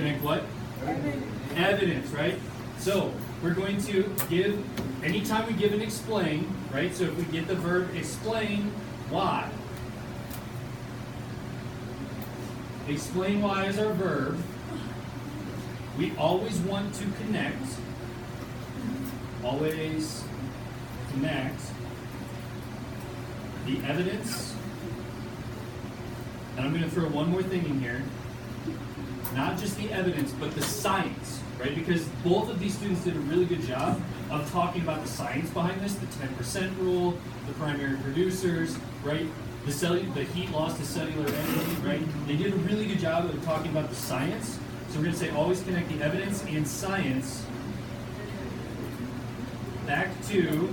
Connect what? Evidence, right? So we're going to give, anytime we give an explain, right? So if we get the verb explain why. Explain why is our verb. We always want to connect. Always connect the evidence. And I'm going to throw one more thing in here. Not just the evidence, but the science, right? Because both of these students did a really good job of talking about the science behind this, the 10% rule, the primary producers, right? The heat loss to cellular energy, right? They did a really good job of talking about the science. So we're going to say always connect the evidence and science back to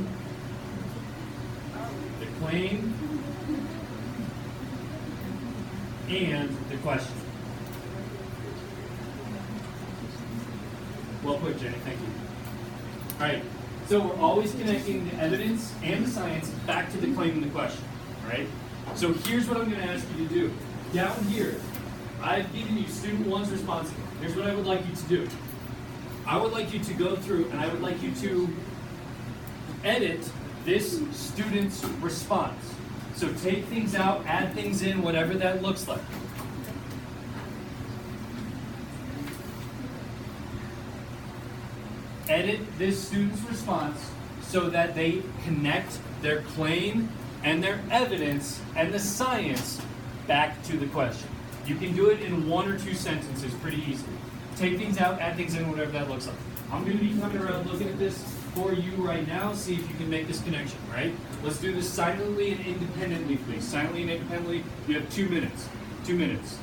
the claim and the question. Well put, Jenny. Thank you. All right. So we're always connecting the evidence and the science back to the claim and the question. All right. So here's what I'm going to ask you to do. Down here, I've given you student one's response. Here's what I would like you to do. I would like you to go through and I would like you to edit this student's response. So take things out, add things in, whatever that looks like. Edit this student's response so that they connect their claim and their evidence and the science back to the question. You can do it in 1 or 2 sentences pretty easily. Take things out, add things in, whatever that looks like. I'm going to be coming around looking at this for you right now, see if you can make this connection, right? Let's do this silently and independently, please. Silently and independently, you have 2 minutes. 2 minutes.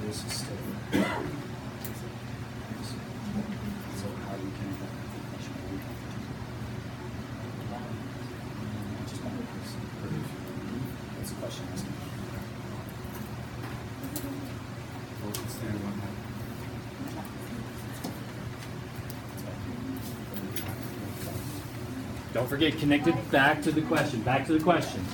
This is still. So how you can just wonder what's the question asking? Don't forget, connect it back to the question. Back to the question.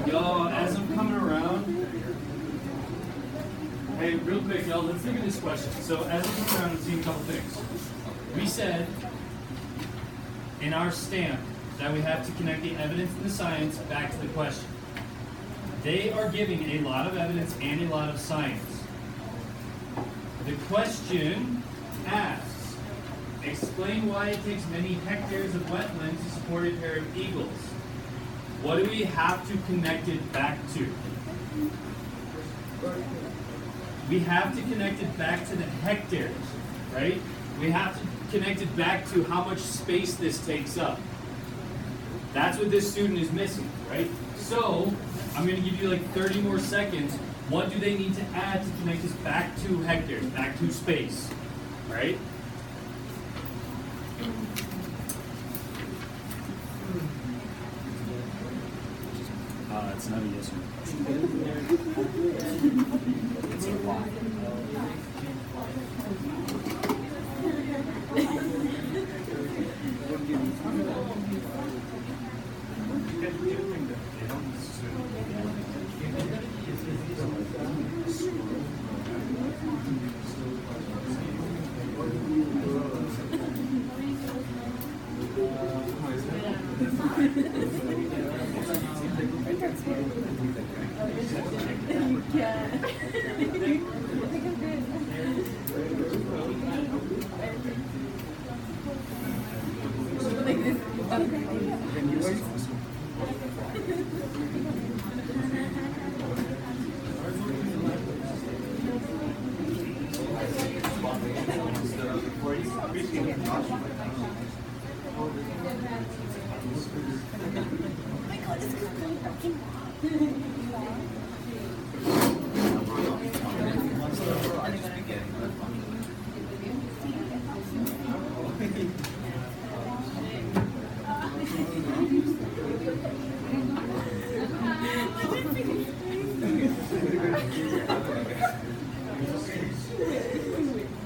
Y'all, as I'm coming around, hey, real quick, y'all, let's look at this question. So as I'm coming around, I'm seeing a couple things. We said in our stamp that we have to connect the evidence and the science back to the question. They are giving a lot of evidence and a lot of science. The question asks, explain why it takes many hectares of wetland to support a pair of eagles. What do we have to connect it back to? We have to connect it back to the hectares, right? We have to connect it back to how much space this takes up. That's what this student is missing, right? So, I'm going to give you like 30 more seconds. What do they need to add to connect this back to hectares, back to space, right? It's not a yes or no question. It's a why.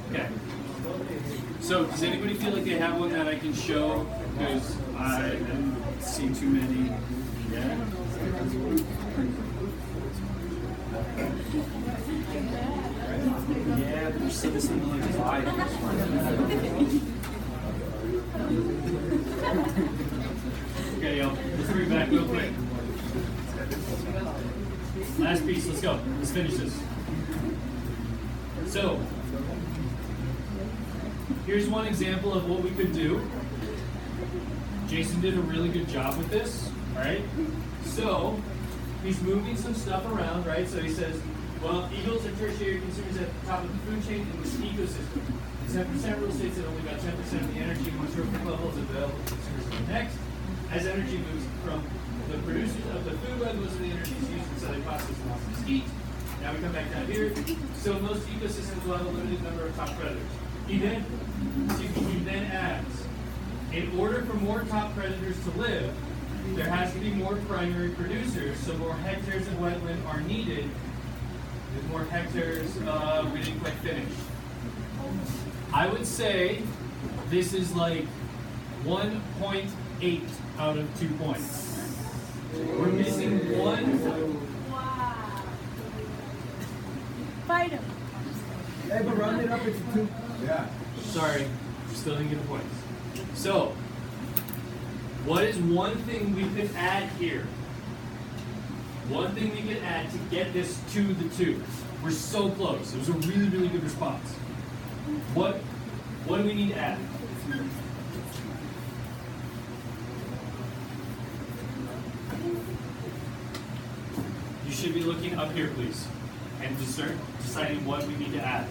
Okay. So does anybody feel like they have one that I can show? Because I haven't seen too many. Yeah. Yeah, but you said this thing like five. Okay, yo, let's bring it back real quick. Last piece, let's go. Let's finish this. So, here's one example of what we could do. Jason did a really good job with this, right? So, he's moving some stuff around, right? So he says, well, eagles are tertiary consumers at the top of the food chain in this ecosystem. The 10% rule states that only about 10% of the energy in one trophic level is available to consumers in the next. As energy moves from the producers of the food web, most of the energy is used in selling process and loss of heat. Now we come back down here. So most ecosystems will have a limited number of top predators. He then adds, in order for more top predators to live, there has to be more primary producers, so more hectares of wetland are needed. With more hectares, we didn't quite finish. I would say this is like 1.8 out of 2 points. We're missing one. Wow. Fight him. Hey, but round it up into two. Yeah. Sorry, still didn't get the points. So, what is one thing we could add here? One thing we could add to get this to the 2. We're so close. It was a really, really good response. What do we need to add? You should be looking up here, please, and deciding what we need to add.